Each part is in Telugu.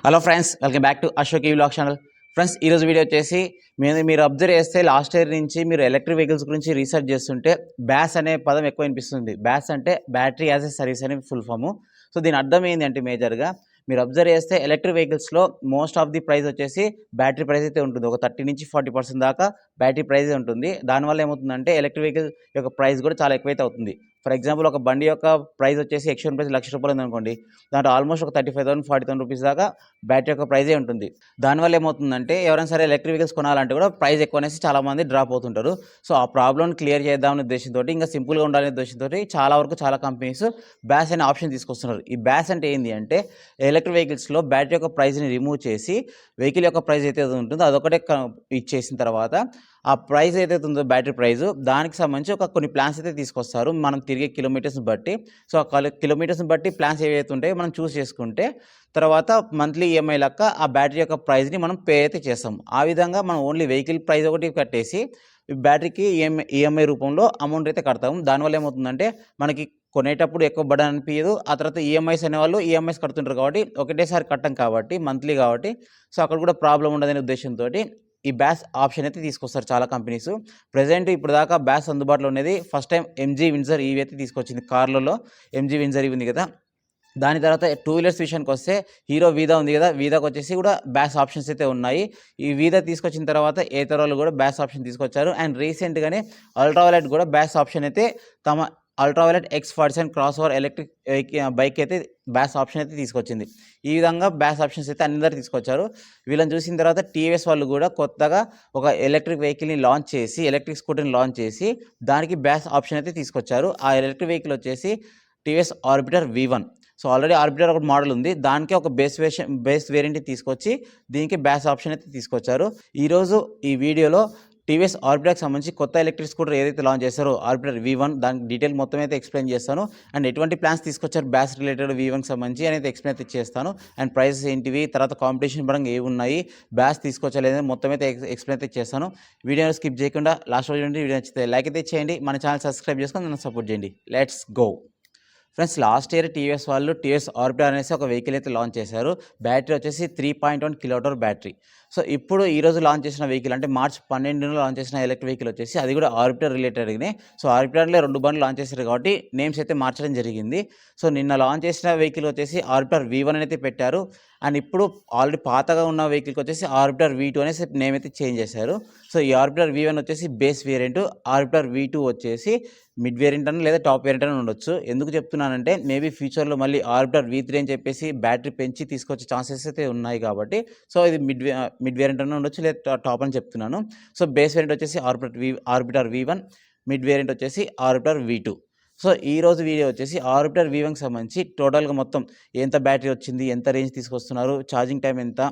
Hello friends, welcome back to Ashok ఈ వ్లాగ్ ఛానల్. ఫ్రెండ్స్, ఈరోజు వీడియో వచ్చేసి మీరు అబ్జర్వ్ చేస్తే లాస్ట్ ఇయర్ నుంచి మీరు ఎలక్ట్రిక్ వెహికల్స్ గురించి రీసెర్చ్ చేస్తుంటే బ్యాస్ అనే పదం ఎక్కువ వినిపిస్తుంది. బ్యాస్ అంటే బ్యాటరీ యాజ్ ఎ సర్వీస్ అనే ఫుల్ ఫాము. సో దీని అర్థం ఏంటంటే మేజర్గా మీరు అబ్జర్వ్ చేస్తే ఎలక్ట్రిక్ వెహికల్స్లో మోస్ట్ ఆఫ్ ది ప్రైస్ వచ్చేసి బ్యాటరీ ప్రైస్ అయితే ఉంటుంది. ఒక 30 నుంచి 40% దాకా బ్యాటరీ ప్రైస్ ఉంటుంది. దానివల్ల ఏమవుతుందంటే ఎలక్ట్రిక్ వెహికల్ యొక్క ప్రైస్ కూడా చాలా ఎక్కువైతే అవుతుంది. ఫర్ ఎగ్జాంపుల్, ఒక బండి యొక్క ప్రైస్ వచ్చేసి ఎక్స్టర్నల్ ప్రైస్ ₹1,00,000 ఉందనుకోండి, దాంట్లో ఆల్మోస్ట్ ఒక 35,000 40,000 రూపీస్ దాకా బ్యాటరీ యొక్క ప్రైజే ఉంటుంది. దానివల్ల ఏమవుతుందంటే ఎవరైనా సరే ఎలక్ట్రిక్ వెహికల్స్ కొనాలంటే కూడా ప్రైస్ ఎక్కువ అనేసి చాలామంది డ్రాప్ అవుతుంటారు. సో ఆ ప్రాబ్లమ్ని క్లియర్ చేద్దామనే ఉద్దేశంతో, ఇంకా సింపుల్గా ఉండాలనే ఉద్దేశంతో చాలా కంపెనీస్ బ్యాస్ అనే ఆప్షన్ తీసుకొస్తున్నారు. ఈ బ్యాస్ అంటే ఏంటి అంటే ఎలక్ట్రిక్ వెహికల్స్లో బ్యాటరీ యొక్క ప్రైస్ని రిమూవ్ చేసి వెహికల్ యొక్క ప్రైస్ అయితే ఉంటుందో అదొకటే ఇచ్చేసిన తర్వాత ఆ ప్రైస్ ఏదైతే ఉందో బ్యాటరీ ప్రైస్, దానికి సంబంధించి కొన్ని ప్లాన్స్ అయితే తీసుకొస్తారు మనం తిరిగే కిలోమీటర్స్ని బట్టి. సో ఆ కిలోమీటర్స్ని బట్టి ప్లాన్స్ ఏవైతే ఉంటాయో మనం చూస్ చేసుకుంటే తర్వాత మంత్లీ ఈఎంఐ లెక్క ఆ బ్యాటరీ యొక్క ప్రైస్ని మనం పే అయితే చేస్తాం. ఆ విధంగా మనం ఓన్లీ వెహికల్ ప్రైస్ ఒకటి కట్టేసి బ్యాటరీకి ఈఎంఐ రూపంలో అమౌంట్ అయితే కడతాం. దానివల్ల ఏమవుతుందంటే మనకి కొనేటప్పుడు ఎక్కువ బర్డెన్ అనిపించదు. ఆ తర్వాత ఈఎంఐస్ అనేవాళ్ళు ఈఎంఐస్ కడుతుంటారు కాబట్టి ఒకటేసారి కట్టం కాబట్టి మంత్లీ కాబట్టి, సో అక్కడ కూడా ప్రాబ్లం ఉండదనే ఉద్దేశంతో ఈ బ్యాస్ ఆప్షన్ అయితే తీసుకొస్తారు చాలా కంపెనీస్. ప్రెజెంట్ ఇప్పుడు దాకా బ్యాస్ అందుబాటులో ఉన్నది first time MG Windsor EV అయితే తీసుకొచ్చింది. కార్లలో ఎంజీ విన్సర్ ఈవీ ఉంది కదా. దాని తర్వాత టూ వీలర్స్ విషయానికి వస్తే హీరో వీదా ఉంది కదా, వీదాకి వచ్చేసి కూడా బ్యాస్ ఆప్షన్స్ అయితే ఉన్నాయి. ఈ వీదా తీసుకొచ్చిన తర్వాత ఏతరాలు కూడా బ్యాస్ ఆప్షన్ తీసుకొచ్చారు. అండ్ రీసెంట్గానే అల్ట్రావైలెట్ కూడా బ్యాస్ ఆప్షన్ అయితే తమ ultraviolet X47 cross over electric bike అయితే బ్యాస్ ఆప్షన్ అయితే తీసుకొచ్చింది. ఈ విధంగా బ్యాస్ ఆప్షన్స్ అయితే అందరూ తీసుకొచ్చారు. వీళ్ళని చూసిన తర్వాత టీవీఎస్ వాళ్ళు కూడా కొత్తగా ఒక ఎలక్ట్రిక్ వెహికల్ని లాంచ్ చేసి, ఎలక్ట్రిక్ స్కూటర్ని లాంచ్ చేసి దానికి బ్యాస్ ఆప్షన్ అయితే తీసుకొచ్చారు. ఆ ఎలక్ట్రిక్ వెహికల్ వచ్చేసి TVS Orbiter V1. So already Orbiter ఒక మోడల్ ఉంది, దానికి ఒక బేస్ వేరియంట్ తీసుకొచ్చి దీనికి బ్యాస్ ఆప్షన్ అయితే తీసుకొచ్చారు. ఈరోజు ఈ వీడియోలో టీవీఎస్ ఆర్బిటర్కి సంబంధించి కొత్త ఎలక్ట్రిక్ స్కూటర్ ఏదైతే లాంచ్ చేస్తారో ఆర్బిటర్ V1, దానికి డీటెయిల్ మొత్తం అయితే ఎక్స్ప్లెయిన్ చేస్తాను. అండ్ ఎటువంటి ప్లాన్స్ తీసుకొచ్చారు బ్యాస్ రిలేటెడ్ V1కి సంబంధించి అనేది ఎక్స్ప్లెయిన్ అయితే చేస్తాను. అండ్ ప్రైసెస్ ఏంటివి, తర్వాత కాంపిటీషన్ పరంగా ఏవి ఉన్నాయి, బ్యాస్ తీసుకొచ్చలేదని మొత్తం అయితే ఎక్స్ప్లెయిన్ అయితే చేస్తాను. వీడియోని స్కిప్ చేయకుండా లాస్ట్ రోజు నుండి వీడియో నచ్చితే లైక్ అయితే చేయండి, మన ఛానల్ సబ్స్క్రైబ్ చేసుకొని నన్ను సపోర్ట్ చేయండి. Let's go. Friends, last year TVS వాళ్ళు టీవీఎస్ ఆర్బిటర్ అనేసి ఒక వెహికల్ అయితే లాంచ్ చేశారు. బ్యాటరీ వచ్చేసి 3.1 kWh బ్యాటరీ. సో ఇప్పుడు ఈరోజు లాంచ్ చేసిన వెహికల్ అంటే మార్చి 12న లాంచ్ చేసిన ఎలక్ట్రిక్ వెహికల్ వచ్చేసి అది కూడా ఆర్బిటర్ రిలేటెడ్గానే. సో ఆర్బిటర్లో 2 బండ్లు లాంచ్ చేశారు కాబట్టి నేమ్స్ అయితే మార్చడం జరిగింది. సో నిన్న లాంచ్ చేసిన వెహికల్ వచ్చేసి ఆర్బిటర్ V1 అయితే పెట్టారు. అండ్ ఇప్పుడు ఆల్రెడీ పాతగా ఉన్న వెహికల్కి వచ్చేసి ఆర్బిటర్ V2 అనేసి నేమ్ అయితే చేంజ్ చేశారు. సో ఈ ఆర్బిటర్ V1 వచ్చేసి బేస్ వేరియంట్, ఆర్బిటర్ V2 వచ్చేసి మిడ్ వేరియంట్ అని లేదా టాప్ వేరియంట్ అని ఉండొచ్చు. ఎందుకు చెప్తున్నానంటే మేబీ ఫ్యూచర్లో మళ్ళీ ఆర్బిటర్ V3 అని చెప్పేసి బ్యాటరీ పెంచి తీసుకొచ్చే ఛాన్సెస్ అయితే ఉన్నాయి కాబట్టి, సో ఇది మిడ్ వేరియంట్ అని ఉండొచ్చు లేదా టాప్ అని చెప్తున్నాను. సో బేస్ వేరియంట్ వచ్చేసి ఆర్బిటర్ V1, మిడ్ వేరియంట్ వచ్చేసి ఆర్బిటర్ V2. సో ఈరోజు వీడియో వచ్చేసి ఆర్బిటర్ V1కి సంబంధించి టోటల్గా మొత్తం ఎంత బ్యాటరీ వచ్చింది, ఎంత రేంజ్ తీసుకొస్తున్నారు, ఛార్జింగ్ టైం ఎంత,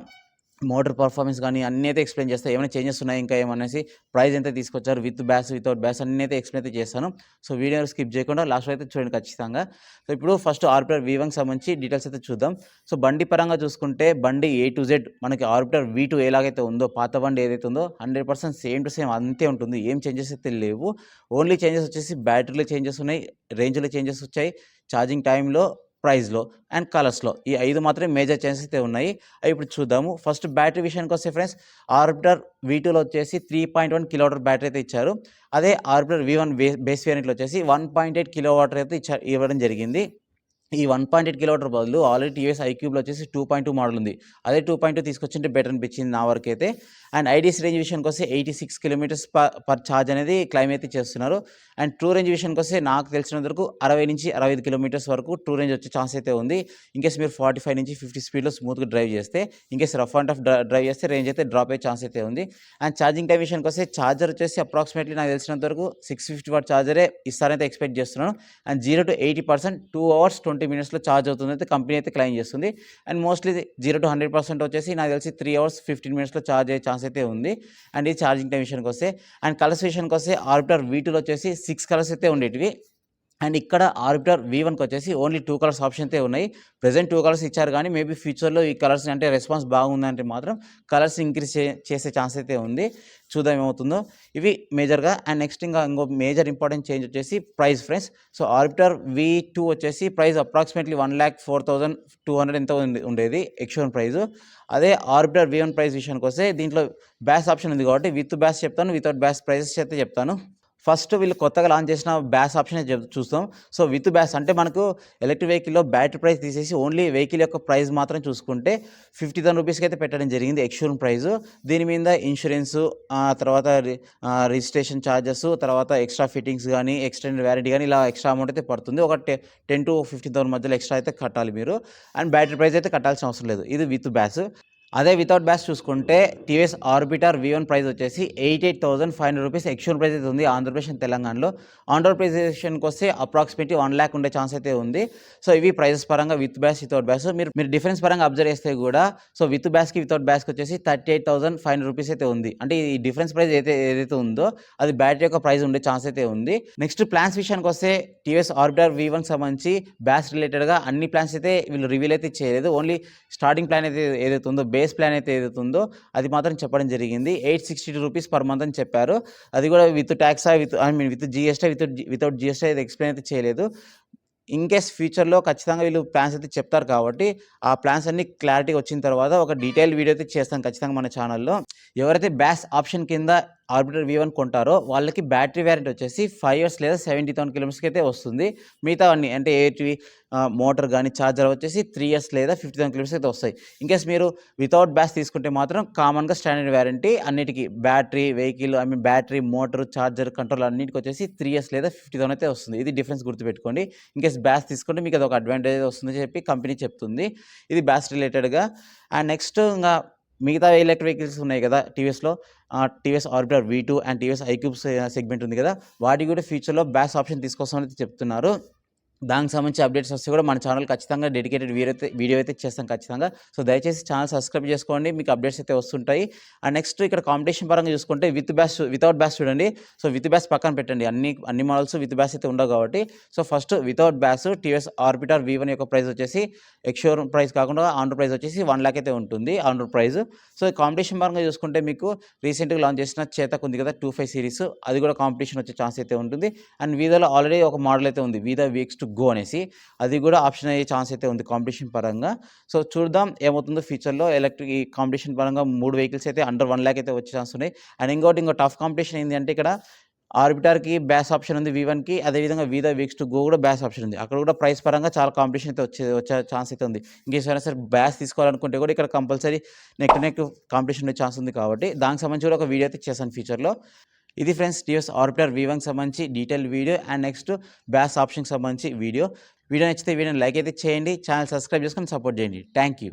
మోటార్ పర్ఫార్మెన్స్ కానీ అన్నీ అయితే ఎక్స్ప్లెయిన్ చేస్తాను. ఏమైనా చేంజెస్ ఉన్నాయి ఇంకా ఏమనేసి, ప్రైస్ ఎంత తీసుకొచ్చారు, విత్ బ్యాస్ వితౌట్ బ్యాస్ అన్నీ అయితే ఎక్స్ప్లెయిన్ అయితే చేస్తాను. సో వీడియోని స్కిప్ చేయకుండా లాస్ట్ అయితే చూడండి ఖచ్చితంగా. సో ఇప్పుడు ఫస్ట్ ఆర్బిటర్ V1కి సంబంధించి డీటెయిల్స్ అయితే చూద్దాం. సో బండి పరంగా చూసుకుంటే బండి A to Z మనకి ఆర్బిటర్ V2 ఎలాగైతే ఉందో, పాత బండి ఏదైతే ఉందో 100% సేమ్ టు సేమ్ అంతే ఉంటుంది. ఏం చేంజెస్ అయితే లేవు. ఓన్లీ చేంజెస్ వచ్చేసి బ్యాటరీలో చేంజెస్ ఉన్నాయి, రేంజ్లో చేంజెస్ వచ్చాయి, ఛార్జింగ్ టైంలో, ప్రైస్లో అండ్ కలర్స్లో. ఈ 5 మాత్రమే మేజర్ చేంజెస్ అయితే ఉన్నాయి. అవి ఇప్పుడు చూద్దాము. ఫస్ట్ బ్యాటరీ విషయానికి వస్తే ఫ్రెండ్స్, ఆర్బిటర్ V2లో వచ్చేసి 3.1 kWh బ్యాటరీ అయితే ఇచ్చారు. అదే ఆర్బిటర్ V1 బేస్ వేరియంట్లో వచ్చేసి 1.8 kWh అయితే ఇవ్వడం జరిగింది. ఈ 1.8 kWh బదులు ఆల్రెడీ టీవీఎస్ ఐక్యూబ్లో వచ్చేసి 2.2 మోడల్ ఉంది. అదే 2.2 తీసుకొచ్చింటే బెటర్ అనిపించింది నా వరకు అయితే. అండ్ ఐడీసీ రేంజ్ విషయానికి వస్తే 86 km పర్ ఛార్జ్ అనేది క్లైమ్ అయితే చేస్తున్నారు. అండ్ ట్రూ రేంజ్ విషయానికి వస్తే నాకు తెలిసినంత వరకు 60 నుంచి 65 km వరకు ట్రూ రేంజ్ వచ్చే ఛాన్స్ అయితే ఉంది. ఇన్కేస్ మీరు 45 నుంచి 50 స్పీడ్లో స్మూత్గా డ్రైవ్ చేస్తే, in case rough and tough drive చేస్తే రేంజ్ అయితే డ్రాప్ అయ్యే ఛాన్స్ అయితే ఉంది. అండ్ ఛార్జింగ్ టైం విషయానికి వస్తే ఛార్జర్ వచ్చేసి అప్రాక్సిమేట్లీ నాకు తెలిసినంత వరకు 650 వాట్ ఛార్జరే ఇస్తారైతే ఎక్స్పెక్ట్ చేస్తున్నాను. And 0 to 80% 2 hours 20 minutes charge అవుతుంది అయితే కంపెనీ అయితే క్లైమ్ చేస్తుంది. అండ్ మోస్ట్లీ 0 to 100% వచ్చేసి నాకు తెలిసి 3 hours 15 minutes ఛార్జ్ అయ్యే ఛాన్స్ అయితే ఉంది. అండ్ ఇది ఛార్జింగ్ టైం విషయానికి వస్తే. అండ్ కలర్స్ విషయానికి వస్తే ఆర్బిటర్ V2లో వచ్చేసి 6 కలర్స్ అయితే ఉండేటివి. అండ్ ఇక్కడ ఆర్బిటర్ V1కి వచ్చేసి ఓన్లీ 2 కలర్స్ ఆప్షన్ అయితే ఉన్నాయి. ప్రెజెంట్ 2 కలర్స్ ఇచ్చారు కానీ మేబీ ఫ్యూచర్లో ఈ కలర్స్ అంటే రెస్పాన్స్ బాగుందంటే మాత్రం కలర్స్ ఇంక్రీజ్ చేసే ఛాన్స్ అయితే ఉంది. చూద్దాం ఏమవుతుందో. ఇవి మేజర్గా. అండ్ నెక్స్ట్ ఇంకో మేజర్ ఇంపార్టెంట్ చేంజ్ వచ్చేసి price friends. So Orbiter V2 వచ్చేసి ప్రైస్ అప్రాక్సిమేట్లీ 1,04,200 ఎంతో ఉండేది ఎక్స్‌షోరూమ్ ప్రైస్. అదే ఆర్బిటర్ V1 ప్రైస్ విషయానికి వస్తే దీంట్లో బ్యాస్ ఆప్షన్ ఉంది కాబట్టి విత్ బ్యాస్ చెప్తాను, వితౌట్ బ్యాస్ ప్రైసెస్ అయితే చెప్తాను. ఫస్ట్ వీళ్ళు కొత్తగా లాంచ్ చేసిన బ్యాస్ ఆప్షన్ చూస్తాం. సో విత్ బ్యాస్ అంటే మనకు ఎలక్ట్రిక్ వెహికల్లో బ్యాటరీ ప్రైస్ తీసేసి ఓన్లీ వెహికల్ యొక్క ప్రైస్ మాత్రం చూసుకుంటే 50,000 రూపీస్కి అయితే పెట్టడం జరిగింది ఎక్స్‌షోరూమ్ ప్రైస్. దీని మీద ఇన్సూరెన్స్, తర్వాత రిజిస్ట్రేషన్ ఛార్జెస్, తర్వాత ఎక్స్ట్రా ఫిట్టింగ్స్ కానీ, ఎక్స్టెండెడ్ వారంటీ కానీ ఇలా ఎక్స్ట్రా అమౌంట్ అయితే పడుతుంది. ఒక 10,000 to 15,000 మధ్యలో ఎక్స్ట్రా అయితే కట్టాలి మీరు. అండ్ బ్యాటరీ ప్రైస్ అయితే కట్టాల్సిన అవసరం లేదు. ఇది విత్ బ్యాస్. అదే వితౌట్ బ్యాస్ చూసుకుంటే టీవీఎస్ ఆర్బిటర్ V1 ప్రైస్ వచ్చేసి 88,500 రూపీస్ ఎక్స్‌షోరూమ్ ప్రైస్ అయితే ఉంది ఆంధ్రప్రదేశ్ అండ్ తెలంగాణలో. ఆన్ రోడ్ ప్రైస్ విషయానికి వస్తే అప్రాక్సిమేట్లీ 1 lakh ఉండే ఛాన్స్ అయితే ఉంది. సో ఇవి ప్రైసెస్ పరంగా విత్ బ్యాస్, వితౌట్ బ్యాస్. మీరు డిఫరెన్స్ పరంగా అబ్జర్వ్ చేస్తే కూడా సో విత్ బ్యాస్కి వితౌట్ బ్యాస్కి వచ్చేసి 38,500 రూపీస్ అయితే ఉంది. అంటే ఈ డిఫరెన్స్ ప్రైస్ ఏదైతే ఉందో అది బ్యాటరీ యొక్క ప్రైస్ ఉండే ఛాన్స్ అయితే ఉంది. నెక్స్ట్ ప్లాన్స్ విషయానికి వస్తే టీవీఎస్ ఆర్బిటర్ V1కి సంబంధించి బ్యాస్ రిలేటెడ్గా అన్ని ప్లాన్స్ అయితే వీళ్ళు రివీల్ అయితే చేయలేదు. ఓన్లీ స్టార్టింగ్ ప్లాన్ అయితే ఏదైతే ఉందో, బేస్ ప్లాన్ అయితే ఏదైతే ఉందో అది మాత్రం చెప్పడం జరిగింది. 862 రూపీస్ పర్ మంత్ అని చెప్పారు. అది కూడా with tax, with GST, without GST అయితే ఎక్స్ప్లెయిన్ అయితే చేయలేదు. ఇన్ కేస్ ఫ్యూచర్లో ఖచ్చితంగా వీళ్ళు ప్లాన్స్ అయితే చెప్తారు కాబట్టి ఆ ప్లాన్స్ అన్ని క్లారిటీ వచ్చిన తర్వాత ఒక డీటెయిల్ వీడియో అయితే చేస్తాం ఖచ్చితంగా మన ఛానల్లో. ఎవరైతే బ్యాస్ ఆప్షన్ కింద ఆర్బిటర్ V1 కొంటారో వాళ్ళకి బ్యాటరీ వారంటీ వచ్చేసి 5 years లేదా 70,000 కిలోమీటర్స్కి అయితే వస్తుంది. మిగతా అన్ని అంటే ఏటివి మోటార్ కానీ ఛార్జర్ వచ్చేసి 3 years లేదా 50,000 కిలోమీటర్స్ అయితే వస్తాయి. ఇన్కేస్ మీరు వితౌట్ బ్యాస్ తీసుకుంటే మాత్రం కామన్గా స్టాండర్డ్ వారంటీ అన్నిటికీ battery, vehicle, battery, motor, charger, control అన్నిటికి వచ్చేసి 3 years లేదా 50,000 అయితే వస్తుంది. ఇది డిఫరెన్స్ గుర్తుపెట్టుకోండి. ఇన్కేస్ బ్యాస్ తీసుకుంటే మీకు అది ఒక అడ్వాంటేజ్ వస్తుందని చెప్పి కంపెనీ చెప్తుంది. ఇది బ్యాస్ రిలేటెడ్గా. అండ్ నెక్స్ట్ ఇంకా మిగతా ఎలక్ట్రిక్ వెహికల్స్ ఉన్నాయి కదా టీవీఎస్లో, TVS Orbiter V2 and TVS iQube segment ఉంది కదా, వాటికి కూడా ఫ్యూచర్లో బ్యాస్ ఆప్షన్ తీసుకొస్తామని చెప్తున్నారు. దానికి సంబంధించి అప్డేట్స్ వస్తే కూడా మన ఛానల్ ఖచ్చితంగా డెడికేటెడ్ వీడియో అయితే చేస్తాం ఖచ్చితంగా. సో దయచేసి ఛానల్ సబ్స్క్రైబ్ చేసుకోండి, మీకు అప్డేట్స్ అయితే వస్తుంటాయి. అండ్ నెక్స్ట్ ఇక్కడ కాంపిటీషన్ పరంగా చూసుకుంటే వితౌట్ బ్యాస్ చూడండి. సో విత్ బ్యాస్ పక్కన పెట్టండి, అన్ని మోడల్స్ విత్ బ్యాస్ అయితే ఉండవు కాబట్టి. So first without BaaS TVS Orbiter V1 యొక్క ప్రైస్ వచ్చేసి ఎక్స్‌షోరూమ్ ప్రైస్ కాకుండా ఆన్ రోడ్ ప్రైస్ వచ్చేసి 1 lakh అయితే ఉంటుంది on road price. So competition పరంగా చూసుకుంటే మీకు రీసెంట్గా లాంచ్ చేసిన చేతక్ ఉంది కదా 25 సిరీస్, అది కూడా కాంపిటీషన్ వచ్చే ఛాన్స్ అయితే ఉంటుంది. అండ్ వీదాలో ఆల్రెడీ ఒక మోడల్ అయితే ఉంది వీదా VX2 Go అనేసి, అది కూడా ఆప్షన్ అయ్యే ఛాన్స్ అయితే ఉంది కాంపిటీషన్ పరంగా. సో చూద్దాం ఏమవుతుందో ఫ్యూచర్లో. ఎలక్ట్రిక్ ఈ కాంపిటీషన్ పరంగా 3 వెహికల్స్ అయితే అండర్ 1 lakh అయితే వచ్చే ఛాన్స్ ఉన్నాయి. అండ్ ఇంకో టఫ్ కాంపిటీషన్ ఏంటి అంటే ఇక్కడ ఆర్బిటర్కి బ్యాస్ ఆప్షన్ ఉంది V1కి, అదేవిధంగా వీదా VX2 Go కూడా బ్యాస్ ఆప్షన్ ఉంది. అక్కడ కూడా ప్రైస్ పరంగా చాలా కాంపిటీషన్ అయితే వచ్చే ఛాన్స్ అయితే ఉంది. ఇంకేమైనా సరే బ్యాస్ తీసుకోవాలనుకుంటే కూడా ఇక్కడ కంపల్సరీ నెక్ కాంపిటీషన్ వచ్చే ఛాన్స్ ఉంది కాబట్టి దానికి సంబంధించి కూడా ఒక వీడియో అయితే చేశాను ఫ్యూచర్లో. ఇది ఫ్రెండ్స్ టీవీఎస్ ఆర్బిటర్ V1కి సంబంధించి డీటెయిల్ వీడియో అండ్ నెక్స్ట్ బ్యాస్ ఆప్షన్కి సంబంధించి వీడియో నచ్చితే వీడియోని లైక్ అయితే చేయండి, ఛానల్ సబ్స్క్రైబ్ చేసుకొని సపోర్ట్ చేయండి. Thank you.